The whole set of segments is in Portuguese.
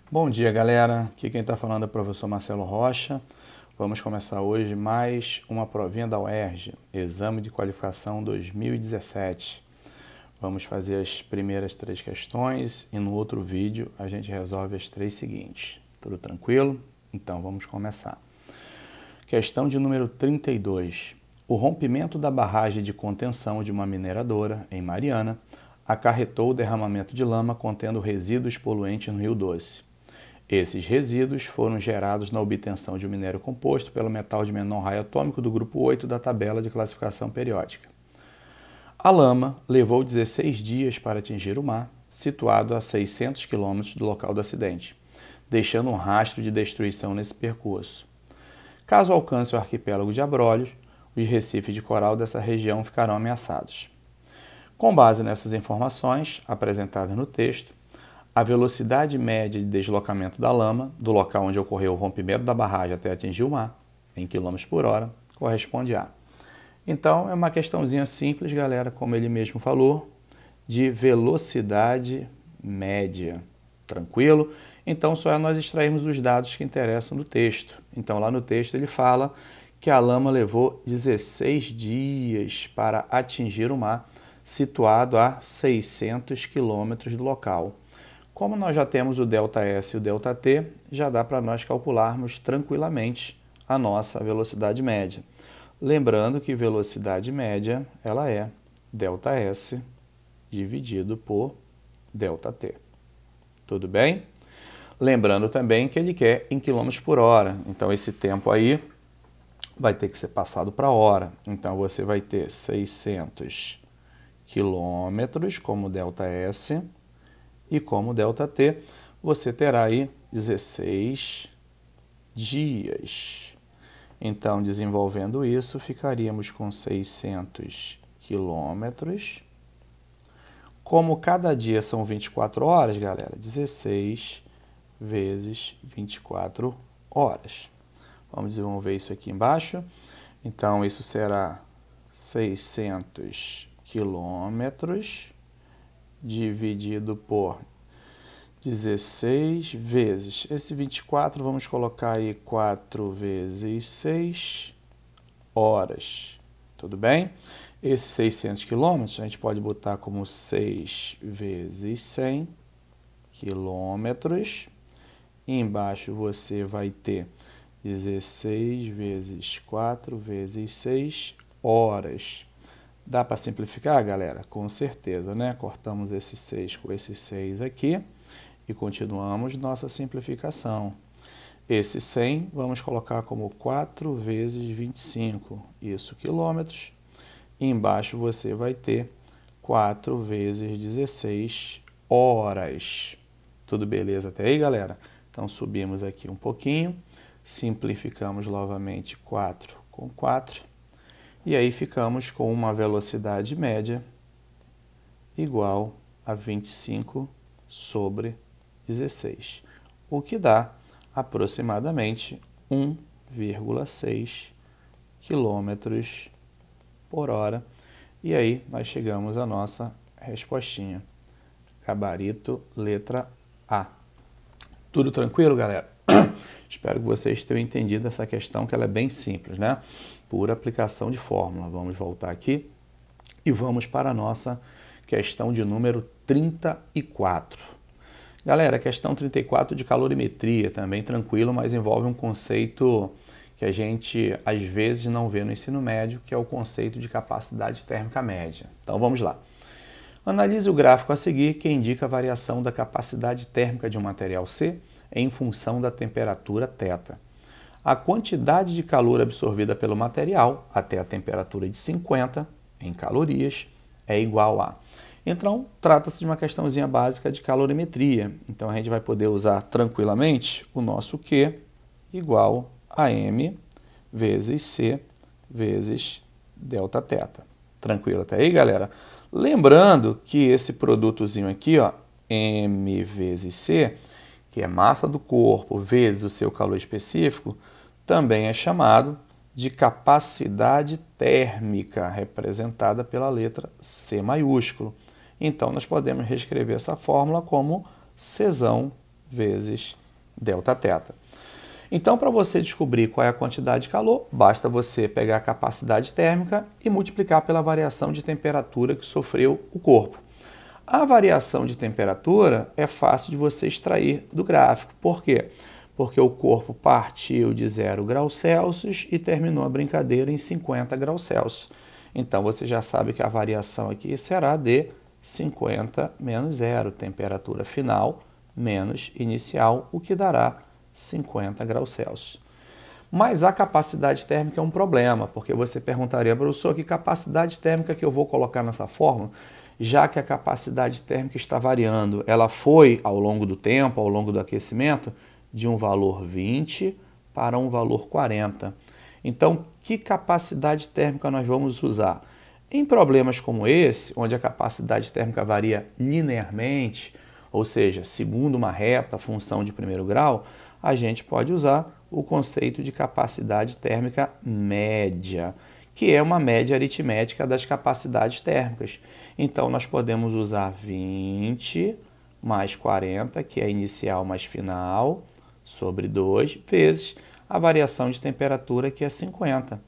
Bom dia, galera. Aqui quem está falando é o professor Marcelo Rocha. Vamos começar hoje mais uma provinha da UERJ, Exame de Qualificação 2017. Vamos fazer as primeiras 3 questões e no outro vídeo a gente resolve as 3 seguintes. Tudo tranquilo? Então vamos começar. Questão de número 32. O rompimento da barragem de contenção de uma mineradora em Mariana acarretou o derramamento de lama contendo resíduos poluentes no Rio Doce. Esses resíduos foram gerados na obtenção de um minério composto pelo metal de menor raio atômico do grupo 8 da tabela de classificação periódica. A lama levou 16 dias para atingir o mar, situado a 600 km do local do acidente, deixando um rastro de destruição nesse percurso. Caso alcance o arquipélago de Abrolhos, os recifes de coral dessa região ficarão ameaçados. Com base nessas informações apresentadas no texto, a velocidade média de deslocamento da lama do local onde ocorreu o rompimento da barragem até atingir o mar, em km por hora, corresponde a. Então, é uma questãozinha simples, galera, como ele mesmo falou, de velocidade média. Tranquilo? Então, só é nós extrairmos os dados que interessam no texto. Então, lá no texto ele fala que a lama levou 16 dias para atingir o mar, situado a 600 km do local. Como nós já temos o ΔS e o ΔT, já dá para nós calcularmos tranquilamente a nossa velocidade média. Lembrando que velocidade média ela é ΔS dividido por ΔT. Tudo bem? Lembrando também que ele quer em km por hora. Então esse tempo aí vai ter que ser passado para hora. Então você vai ter 600 km como ΔS. E como ΔT, você terá aí 16 dias. Então, desenvolvendo isso, ficaríamos com 600 quilômetros. Como cada dia são 24 horas, galera, 16 vezes 24 horas. Vamos desenvolver isso aqui embaixo. Então, isso será 600 quilômetros dividido por 16 vezes, esse 24 vamos colocar aí 4 vezes 6 horas, tudo bem? Esses 600 quilômetros a gente pode botar como 6 vezes 100 quilômetros, e embaixo você vai ter 16 vezes 4 vezes 6 horas. Dá para simplificar, galera? Com certeza, né? Cortamos esse 6 com esse 6 aqui e continuamos nossa simplificação. Esse 100 vamos colocar como 4 vezes 25, isso quilômetros. E embaixo você vai ter 4 vezes 16 horas. Tudo beleza até aí, galera? Então subimos aqui um pouquinho, simplificamos novamente 4 com 4. E aí ficamos com uma velocidade média igual a 25 sobre 16, o que dá aproximadamente 1,6 km por hora. E aí nós chegamos à nossa respostinha. Gabarito, letra A. Tudo tranquilo, galera? Espero que vocês tenham entendido essa questão, que ela é bem simples, né? Por aplicação de fórmula. Vamos voltar aqui e vamos para a nossa questão de número 34. Galera, questão 34 de calorimetria, também tranquilo, mas envolve um conceito que a gente às vezes não vê no ensino médio, que é o conceito de capacidade térmica média. Então vamos lá. Analise o gráfico a seguir, que indica a variação da capacidade térmica de um material C em função da temperatura θ. A quantidade de calor absorvida pelo material até a temperatura de 50 em calorias é igual a. Então, trata-se de uma questãozinha básica de calorimetria. Então, a gente vai poder usar tranquilamente o nosso Q igual a M vezes C vezes Δθ. Tranquilo até aí, galera? Lembrando que esse produtozinho aqui, ó, M vezes C, que é massa do corpo vezes o seu calor específico, também é chamado de capacidade térmica, representada pela letra C maiúsculo. Então, nós podemos reescrever essa fórmula como Czão vezes Δθ. Então, para você descobrir qual é a quantidade de calor, basta você pegar a capacidade térmica e multiplicar pela variação de temperatura que sofreu o corpo. A variação de temperatura é fácil de você extrair do gráfico. Por quê? Porque o corpo partiu de 0 graus Celsius e terminou a brincadeira em 50 graus Celsius. Então, você já sabe que a variação aqui será de 50 menos 0, temperatura final menos inicial, o que dará 50 graus Celsius. Mas a capacidade térmica é um problema, porque você perguntaria, professor, que capacidade térmica que eu vou colocar nessa fórmula, já que a capacidade térmica está variando? Ela foi, ao longo do tempo, ao longo do aquecimento, de um valor 20 para um valor 40. Então, que capacidade térmica nós vamos usar? Em problemas como esse, onde a capacidade térmica varia linearmente, ou seja, segundo uma reta, função de primeiro grau, a gente pode usar o conceito de capacidade térmica média, que é uma média aritmética das capacidades térmicas. Então, nós podemos usar 20 mais 40, que é inicial mais final, sobre 2, vezes a variação de temperatura, que é 50.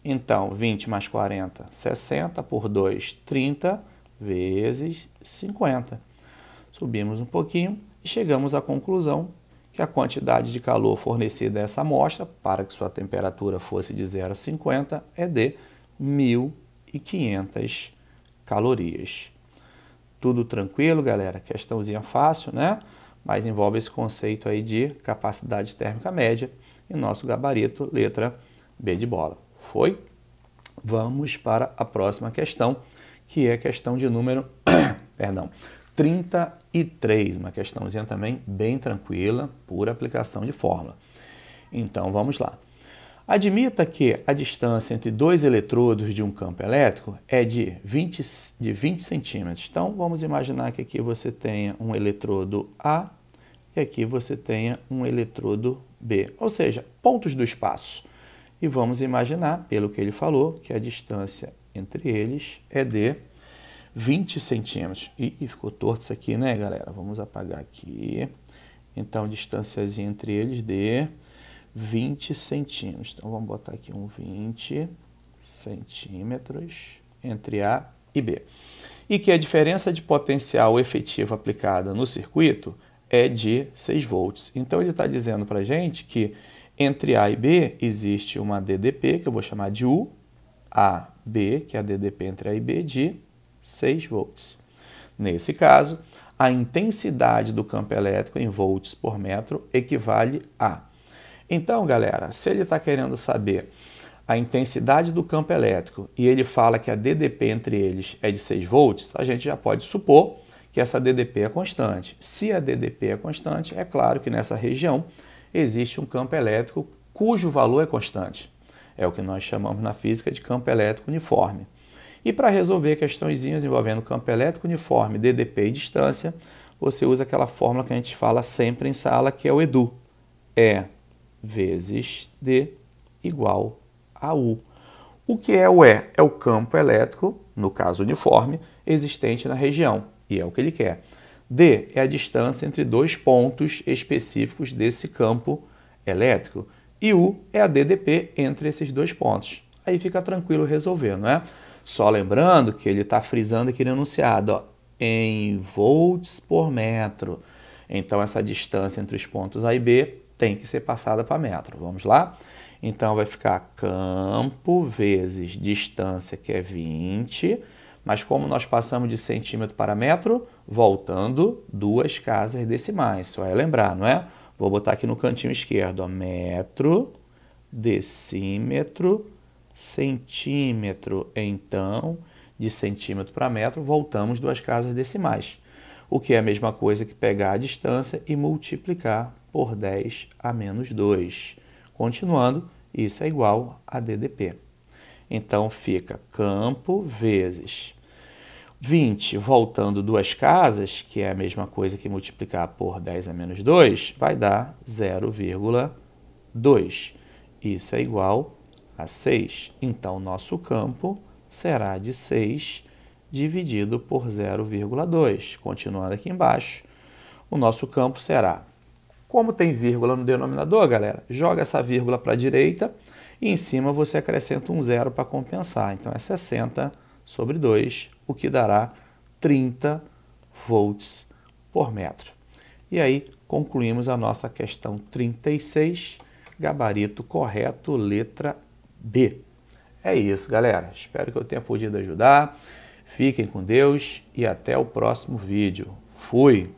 Então, 20 mais 40, 60, por 2, 30, vezes 50. Subimos um pouquinho e chegamos à conclusão que a quantidade de calor fornecida a essa amostra, para que sua temperatura fosse de 0 a 50, é de 1.500 calorias. Tudo tranquilo, galera? Questãozinha fácil, né? Mas envolve esse conceito aí de capacidade térmica média e nosso gabarito, letra B de bola. Foi? Vamos para a próxima questão, que é a questão de número 33, uma questãozinha também bem tranquila, pura aplicação de fórmula. Então, vamos lá. Admita que a distância entre dois eletrodos de um campo elétrico é de 20 centímetros. Então, vamos imaginar que aqui você tenha um eletrodo A e aqui você tenha um eletrodo B, ou seja, pontos do espaço. E vamos imaginar, pelo que ele falou, que a distância entre eles é de 20 centímetros. E ficou torto isso aqui, né, galera? Vamos apagar aqui. Então, distânciazinha entre eles de 20 centímetros. Então, vamos botar aqui um 20 centímetros entre A e B. E que a diferença de potencial efetivo aplicada no circuito é de 6 volts. Então, ele está dizendo para a gente que entre A e B existe uma DDP, que eu vou chamar de U, AB, que é a DDP entre A e B, de 6 volts. Nesse caso, a intensidade do campo elétrico em volts por metro equivale a... Então, galera, se ele está querendo saber a intensidade do campo elétrico e ele fala que a DDP entre eles é de 6 volts, a gente já pode supor que essa DDP é constante. Se a DDP é constante, é claro que nessa região existe um campo elétrico cujo valor é constante. É o que nós chamamos na física de campo elétrico uniforme. E para resolver questõezinhas envolvendo campo elétrico uniforme, DDP e distância, você usa aquela fórmula que a gente fala sempre em sala, que é o EDU. E vezes D igual a U. O que é o E? É o campo elétrico, no caso uniforme, existente na região. E é o que ele quer. D é a distância entre dois pontos específicos desse campo elétrico. E U é a DDP entre esses dois pontos. Aí fica tranquilo resolver, não é? Só lembrando que ele está frisando aqui no enunciado, ó, em volts por metro. Então, essa distância entre os pontos A e B tem que ser passada para metro. Vamos lá? Então, vai ficar campo vezes distância, que é 20, mas como nós passamos de centímetro para metro, voltando 2 casas decimais. Só é lembrar, não é? Vou botar aqui no cantinho esquerdo, ó, metro, decímetro, centímetro. Então, de centímetro para metro, voltamos 2 casas decimais. O que é a mesma coisa que pegar a distância e multiplicar por 10 a menos 2. Continuando, isso é igual a DDP. Então, fica campo vezes 20, voltando 2 casas, que é a mesma coisa que multiplicar por 10 a menos 2, vai dar 0,2. Isso é igual a 6. Então, nosso campo será de 6 dividido por 0,2. Continuando aqui embaixo, o nosso campo será Como tem vírgula no denominador, galera, joga essa vírgula para a direita e em cima você acrescenta um zero para compensar. Então é 60 sobre 2, o que dará 30 volts por metro. E aí concluímos a nossa questão 36, gabarito correto, letra B. É isso, galera. Espero que eu tenha podido ajudar. Fiquem com Deus e até o próximo vídeo. Fui!